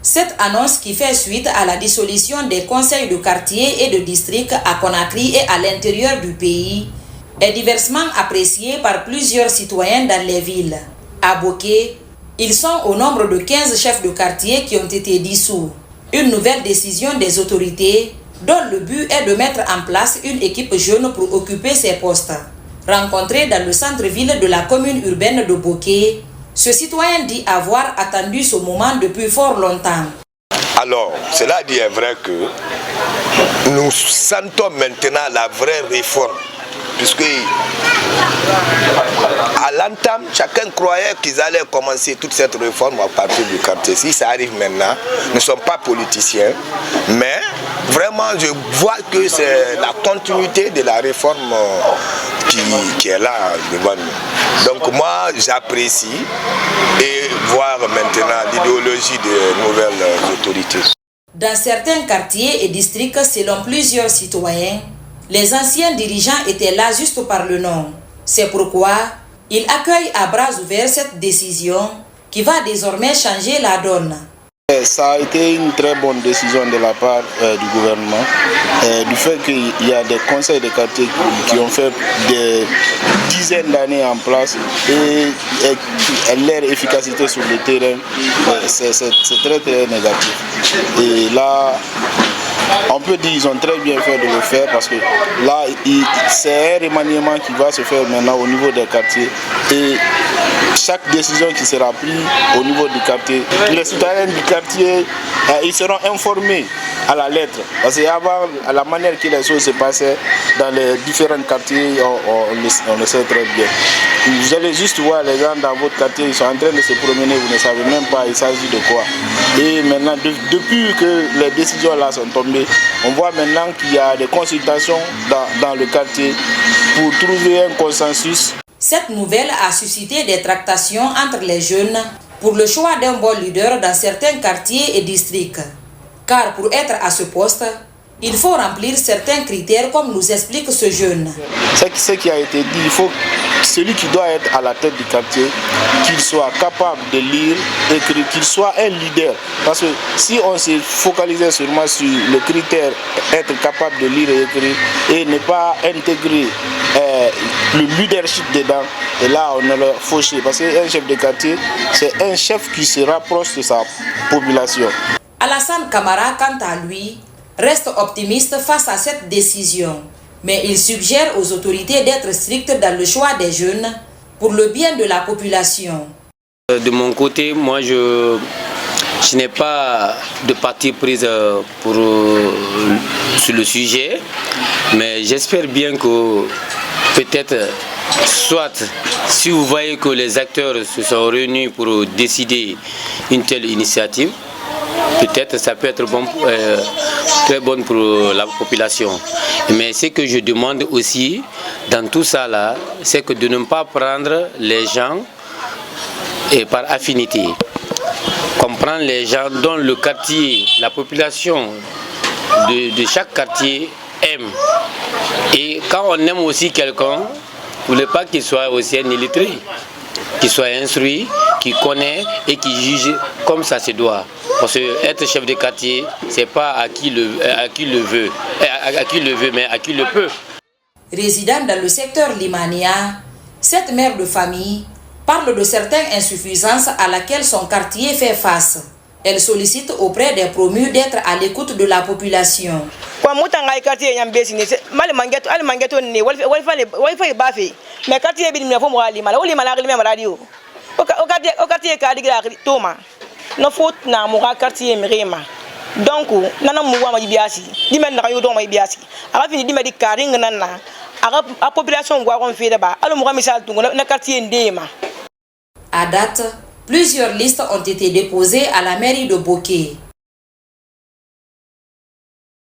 Cette annonce qui fait suite à la dissolution des conseils de quartier et de district à Conakry et à l'intérieur du pays est diversement appréciée par plusieurs citoyens dans les villes. À Boké, ils sont au nombre de 15 chefs de quartier qui ont été dissous. Une nouvelle décision des autorités dont le but est de mettre en place une équipe jeune pour occuper ces postes. Rencontré dans le centre-ville de la commune urbaine de Boké, ce citoyen dit avoir attendu ce moment depuis fort longtemps. Alors, cela dit est vrai que nous sentons maintenant la vraie réforme, puisque à l'entame, chacun croyait qu'ils allaient commencer toute cette réforme à partir du quartier. Si ça arrive maintenant, nous ne sommes pas politiciens, mais vraiment je vois que c'est la continuité de la réforme qui est là devant nous. Donc moi j'apprécie et voir maintenant l'idéologie des nouvelles autorités. Dans certains quartiers et districts, selon plusieurs citoyens, les anciens dirigeants étaient là juste par le nom. C'est pourquoi ils accueillent à bras ouverts cette décision qui va désormais changer la donne. Ça a été une très bonne décision de la part du gouvernement, du fait qu'il y a des conseils de quartier qui ont fait des dizaines d'années en place et leur efficacité sur le terrain, c'est très très négatif. Et là, on peut dire qu'ils ont très bien fait de le faire parce que là, c'est un remaniement qui va se faire maintenant au niveau des quartiers et chaque décision qui sera prise au niveau du quartier, les citoyens du quartier, ils seront informés à la lettre. Parce qu'avant, à la manière que les choses se passaient dans les différents quartiers, on le sait très bien. Vous allez juste voir les gens dans votre quartier, ils sont en train de se promener, vous ne savez même pas il s'agit de quoi. Et maintenant, depuis que les décisions là sont tombées, on voit maintenant qu'il y a des consultations dans le quartier pour trouver un consensus. Cette nouvelle a suscité des tractations entre les jeunes pour le choix d'un bon leader dans certains quartiers et districts. Car pour être à ce poste, il faut remplir certains critères comme nous explique ce jeune. Ce qui a été dit, il faut celui qui doit être à la tête du quartier, qu'il soit capable de lire, écrire, qu'il soit un leader. Parce que si on se focalisait seulement sur le critère être capable de lire et écrire et ne pas intégrer le leadership dedans, et là on est fauché. Parce qu'un chef de quartier, c'est un chef qui se rapproche de sa population. Alassane Camara, quant à lui, reste optimiste face à cette décision. Mais il suggère aux autorités d'être strictes dans le choix des jeunes pour le bien de la population. De mon côté, moi je n'ai pas de parti prise sur le sujet, mais j'espère bien que peut-être, soit si vous voyez que les acteurs se sont réunis pour décider une telle initiative, peut-être ça peut être bon, très bon pour la population. Mais ce que je demande aussi dans tout ça là, c'est que de ne pas prendre les gens par affinité. Comprendre les gens dont le quartier, la population de chaque quartier aime. Et quand on aime aussi quelqu'un, vous ne voulez pas qu'il soit aussi un illettré, qu'il soit instruit, qui connaît et qui juge comme ça se doit. Parce que être chef de quartier, c'est pas à qui le veut, mais à qui le peut. Résidant dans le secteur Limania, cette mère de famille parle de certaines insuffisances à laquelle son quartier fait face. Elle sollicite auprès des promus d'être à l'écoute de la population. No faute na mo quartier mirema donc nana mo wa ma biasi di men na yo do ma biasi aga fini di ma di karing nana aga population gwa kon fi ba alo mo misal tungo na quartier ndema. À date, plusieurs listes ont été déposées à la mairie de Boké.